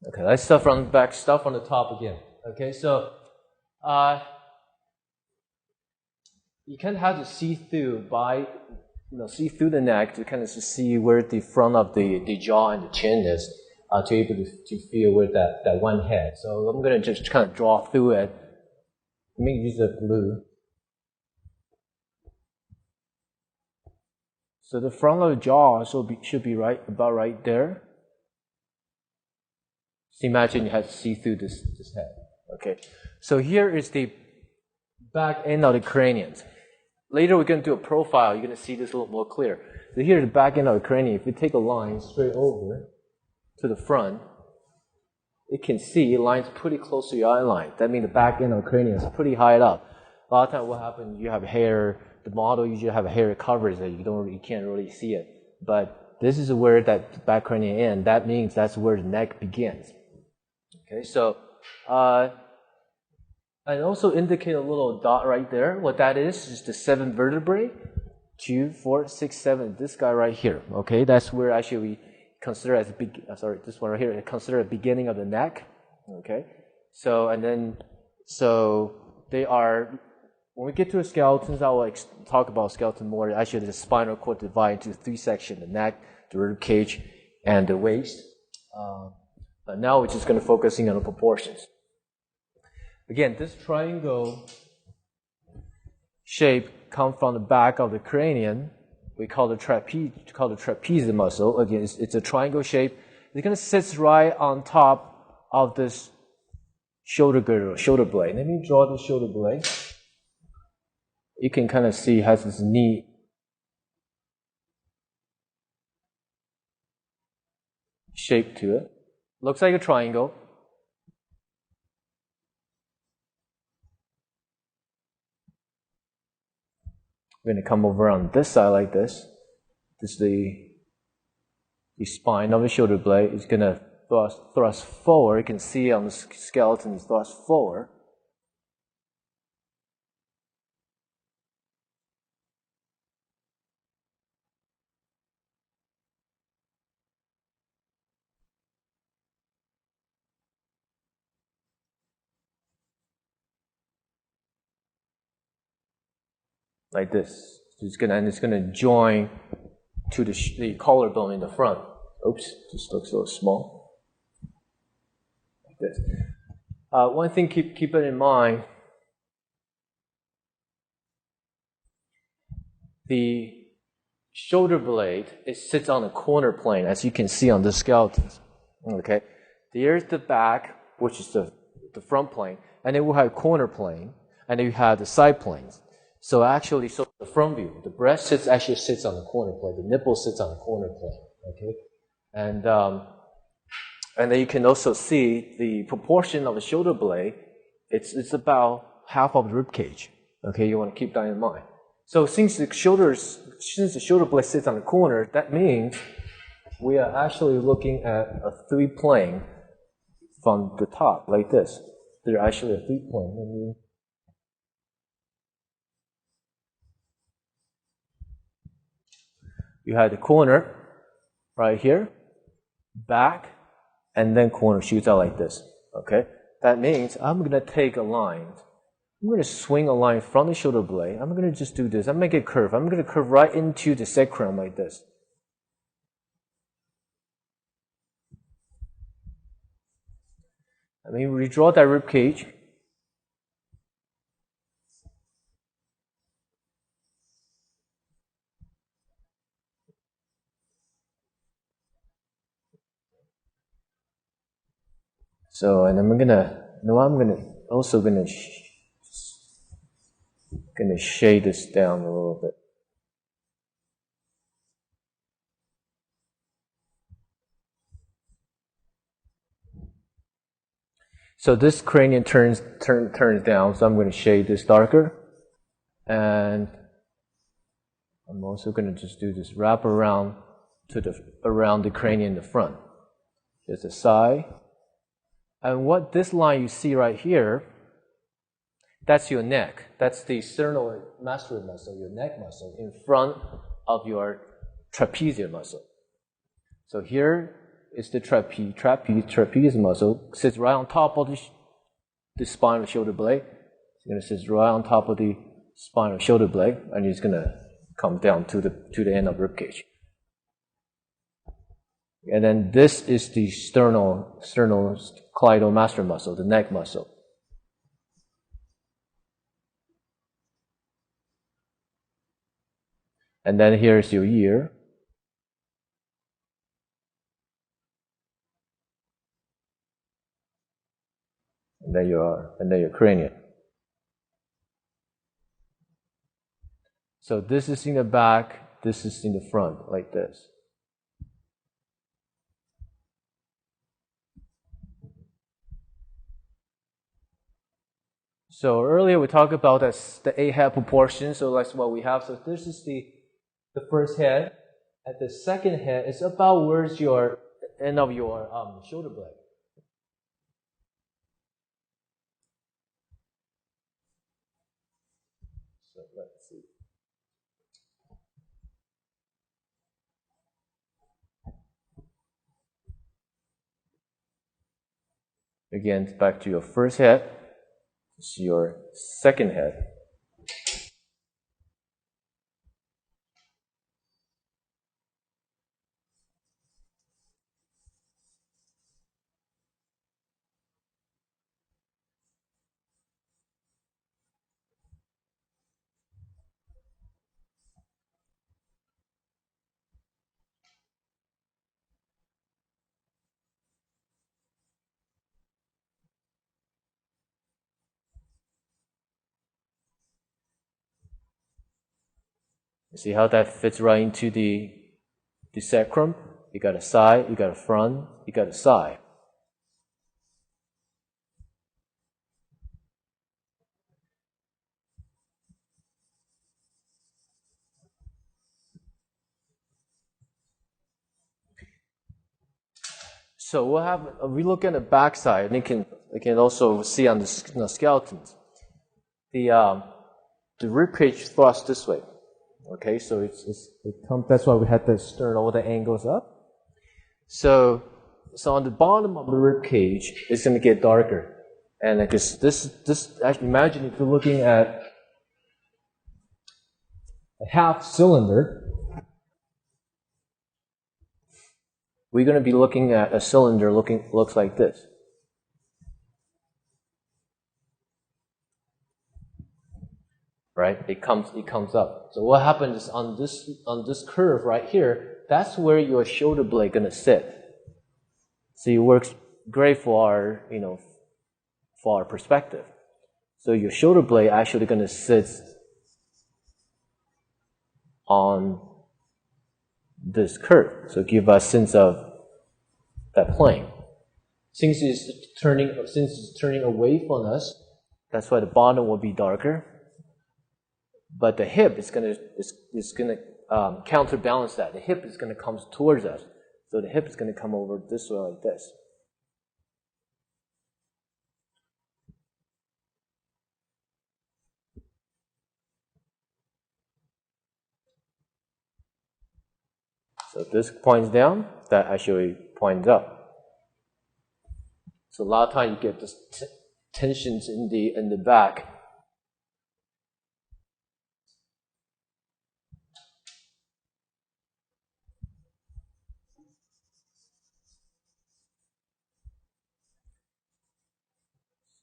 Okay, let's start from the back, start from the top again. Okay, so you kind of have to see through see through the neck to kind of see where the front of the jaw and the chin is to be able to feel where that one head. So I'm going to just kind of draw through it. Let me use the blue. So the front of the jaw should be about right there. So imagine you have to see through this head. Okay, so here is the back end of the cranium. Later we're going to do a profile. You're going to see this a little more clear. So here's the back end of the cranium. If we take a line straight over to the front, you can see it lines pretty close to your eye line. That means the back end of the cranium is pretty high up. A lot of times what happens, you have hair, the model usually have a hair that covers it. You can't really see it. But this is where that back cranium ends. That means that's where the neck begins. Okay, so and also indicate a little dot right there. What that is the 7 vertebrae. 2, 4, 6, 7. This guy right here. Okay, that's where actually we consider as this one right here. Consider the beginning of the neck. Okay, so they are. When we get to the skeletons, I will talk about skeleton more. Actually, the spinal cord divided into 3 sections: the neck, the rib cage, and the waist. But now we're just going to focusing on the proportions. Again, this triangle shape comes from the back of the cranium. We call the trapezius muscle. Again, it's a triangle shape. It's going to sit right on top of this shoulder girdle, shoulder blade. Let me draw the shoulder blade. You can kind of see it has this neat shape to it. Looks like a triangle. We're going to come over on this side like this. This is the spine of the shoulder blade. It's going to thrust forward. You can see on the skeleton it's thrust forward. Like this. It's gonna join to the collarbone in the front. Oops, this looks a little small. Like this. One thing keep it in mind. The shoulder blade, it sits on the corner plane, as you can see on the skeletons. Okay, there's the back, which is the front plane, and then we'll have corner plane, and then you have the side planes. So actually, the front view, the breast actually sits on the corner plane, the nipple sits on the corner plane. Okay, and then you can also see the proportion of the shoulder blade. It's about half of the rib cage. Okay, you want to keep that in mind. So since the shoulder blade sits on the corner, that means we are actually looking at a 3-plane from the top, like this. They're actually a 3-plane. You have the corner right here, back, and then corner shoots out like this. Okay, that means I'm going to take a line. I'm going to swing a line from the shoulder blade. I'm going to just do this. I'm going to make it curve. I'm going to curve right into the sacrum like this. I mean, redraw that rib cage. So, and I'm also gonna shade this down a little bit. So this cranium turns down, so I'm going to shade this darker. And I'm also going to just do this wrap around around the cranium in the front. There's the side. And what this line you see right here, that's your neck. That's the sternocleidomastoid muscle, your neck muscle, in front of your trapezius muscle. So here, is the trapeze muscle. Sits right on top of the spinal shoulder blade. It's going to sit right on top of the spinal shoulder blade, and it's going to come down to the end of rib cage. And then this is the sternocleidomastoid muscle, the neck muscle. And then here's your ear. And then your cranium. So this is in the back, this is in the front, like this. So earlier we talked about the 8 head proportion, so that's what we have. So this is the first head, and the second head is about where's your end of your shoulder blade. So let's see. Again, back to your first head. It's your second head. You see how that fits right into the sacrum? You got a side, you got a front, you got a side. So what happens? We look at the back side, and you can also see on the skeletons. The rib cage thrusts this way. Okay, so it comes. That's why we had the sternum, all the angles up. So on the bottom of the rib cage, it's going to get darker, and because this actually, imagine if you're looking at a half cylinder. We're going to be looking at a cylinder looks like this. Right? It comes up. So what happens is on this curve right here, that's where your shoulder blade going to sit. So it works great for our perspective. So your shoulder blade actually going to sit on this curve. So give us a sense of that plane. Since it's turning away from us, that's why the bottom will be darker. But the hip is gonna counterbalance that. The hip is gonna come towards us. So the hip is gonna come over this way like this. So this points down, that actually points up. So a lot of times you get this tensions in the back.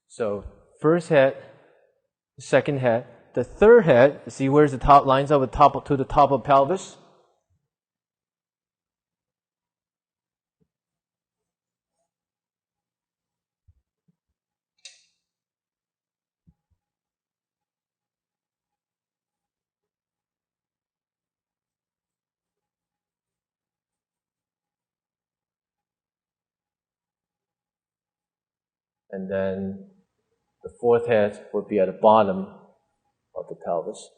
So first head, second head, the third head. See where's the top lines up to the top of pelvis. And then the fourth head would be at the bottom of the pelvis.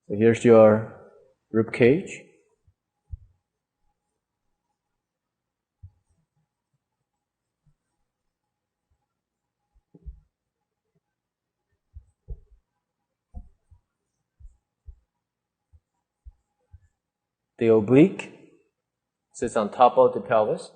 So here's your rib cage. The oblique sits on top of the pelvis.